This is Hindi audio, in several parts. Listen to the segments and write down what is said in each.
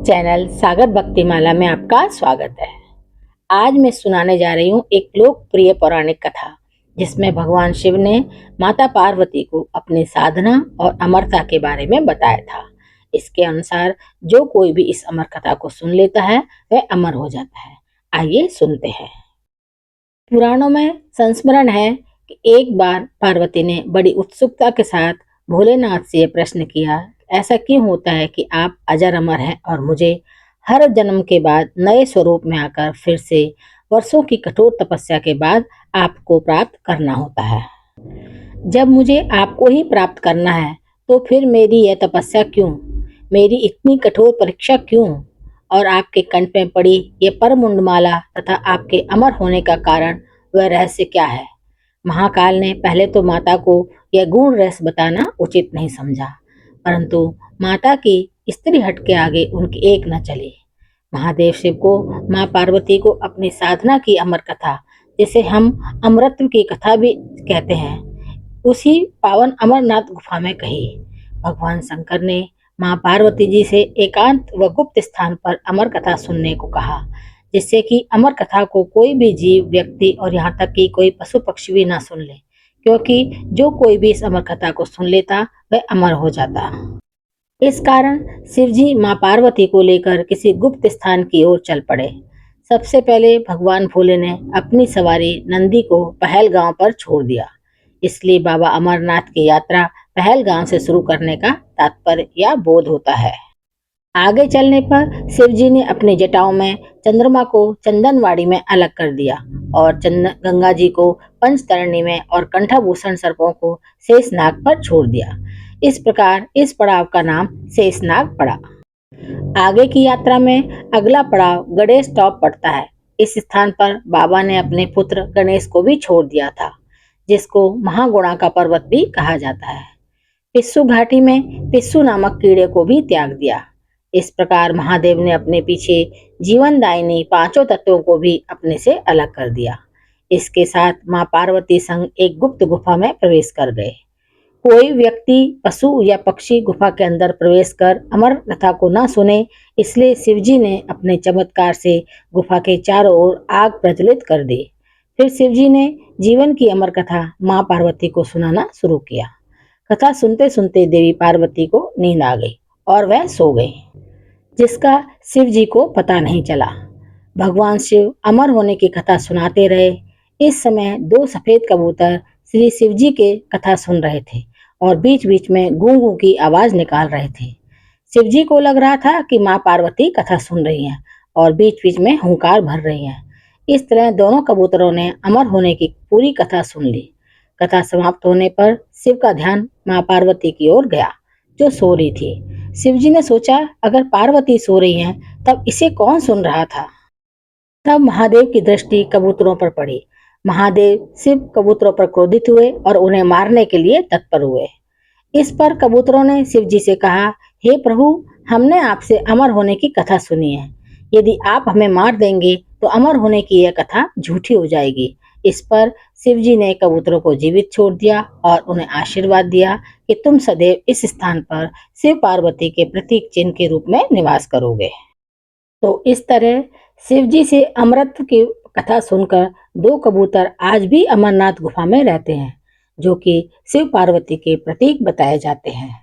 चैनल सागर भक्तिमाला में आपका स्वागत है। आज मैं सुनाने जा रही हूँ एक लोकप्रिय पौराणिक कथा, जिसमें भगवान शिव ने माता पार्वती को अपनी साधना और अमरता के बारे में बताया था। इसके अनुसार जो कोई भी इस अमर कथा को सुन लेता है वह अमर हो जाता है। आइए सुनते हैं। पुराणों में संस्मरण है कि एक बार पार्वती ने बड़ी उत्सुकता के साथ भोलेनाथ से यह प्रश्न किया, ऐसा क्यों होता है कि आप अजर अमर हैं और मुझे हर जन्म के बाद नए स्वरूप में आकर फिर से वर्षों की कठोर तपस्या के बाद आपको प्राप्त करना होता है। जब मुझे आपको ही प्राप्त करना है तो फिर मेरी यह तपस्या क्यों, मेरी इतनी कठोर परीक्षा क्यों, और आपके कंठ में पड़ी ये परमुंडमाला तथा आपके अमर होने का कारण वह रहस्य क्या है। महाकाल ने पहले तो माता को यह गूढ़ रहस्य बताना उचित नहीं समझा, परंतु माता की स्त्री हट के आगे उनकी एक न चली। महादेव शिव को माँ पार्वती को अपनी साधना की अमर कथा, जिसे हम अमरत्व की कथा भी कहते हैं, उसी पावन अमरनाथ गुफा में कही। भगवान शंकर ने माँ पार्वती जी से एकांत व गुप्त स्थान पर अमर कथा सुनने को कहा, जिससे कि अमर कथा को कोई भी जीव, व्यक्ति और यहाँ तक कि कोई पशु पक्षी भी ना सुन ले, क्योंकि जो कोई भी इस अमर कथा को सुन लेता वह अमर हो जाता। इस कारण शिवजी माँ पार्वती को लेकर किसी गुप्त स्थान की ओर चल पड़े। सबसे पहले भगवान भोले ने अपनी सवारी नंदी को पहलगांव पर छोड़ दिया। इसलिए बाबा अमरनाथ की यात्रा पहलगांव से शुरू करने का तात्पर्य या बोध होता है। आगे चलने पर शिवजी ने अपनी जटाओं में चंद्रमा को चंदनवाड़ी में अलग कर दिया और गंगा जी को पंचतरणी में और कंठाभूषण सर्पों को शेषनाग पर छोड़ दिया। इस प्रकार इस पड़ाव का नाम शेषनाग पड़ा। आगे की यात्रा में अगला पड़ाव गणेश टॉप पड़ता है। इस स्थान पर बाबा ने अपने पुत्र गणेश को भी छोड़ दिया था, जिसको महागुणा का पर्वत भी कहा जाता है। पिस्सू घाटी में पिस्सू नामक कीड़े को भी त्याग दिया। इस प्रकार महादेव ने अपने पीछे जीवनदायिनी पांचों तत्वों को भी अपने से अलग कर दिया। इसके साथ माँ पार्वती संग एक गुप्त गुफा में प्रवेश कर गए। कोई व्यक्ति, पशु या पक्षी गुफा के अंदर प्रवेश कर अमर कथा को न सुने, इसलिए शिवजी ने अपने चमत्कार से गुफा के चारों ओर आग प्रज्वलित कर दी। फिर शिवजी ने जीवन की अमर कथा माँ पार्वती को सुनाना शुरू किया। कथा सुनते सुनते देवी पार्वती को नींद आ गई और वह सो गई, जिसका शिव जी को पता नहीं चला। भगवान शिव अमर होने की कथा सुनाते रहे। इस समय दो सफेद कबूतर श्री शिव जी के कथा सुन रहे थे और बीच बीच में गूं गूं की आवाज निकाल रहे थे। शिव जी को लग रहा था कि माँ पार्वती कथा सुन रही हैं और बीच बीच में हुंकार भर रही हैं। इस तरह दोनों कबूतरों ने अमर होने की पूरी कथा सुन ली। कथा समाप्त होने पर शिव का ध्यान माँ पार्वती की ओर गया, जो सो रही थी। शिवजी ने सोचा, अगर पार्वती सो रही हैं, तब इसे कौन सुन रहा था। तब महादेव की दृष्टि कबूतरों पर पड़ी। महादेव शिव कबूतरों पर क्रोधित हुए और उन्हें मारने के लिए तत्पर हुए। इस पर कबूतरों ने शिवजी से कहा, हे प्रभु, हमने आपसे अमर होने की कथा सुनी है। यदि आप हमें मार देंगे तो अमर होने की यह कथा झूठी हो जाएगी। इस पर शिवजी ने कबूतरों को जीवित छोड़ दिया और उन्हें आशीर्वाद दिया कि तुम सदैव इस स्थान पर शिव पार्वती के प्रतीक चिन्ह के रूप में निवास करोगे। तो इस तरह शिवजी से अमरत्व की कथा सुनकर दो कबूतर आज भी अमरनाथ गुफा में रहते हैं, जो कि शिव पार्वती के प्रतीक बताए जाते हैं।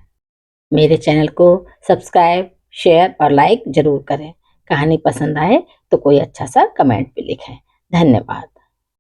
मेरे चैनल को सब्सक्राइब, शेयर और लाइक जरूर करें। कहानी पसंद आए तो कोई अच्छा सा कमेंट भी लिखें। धन्यवाद।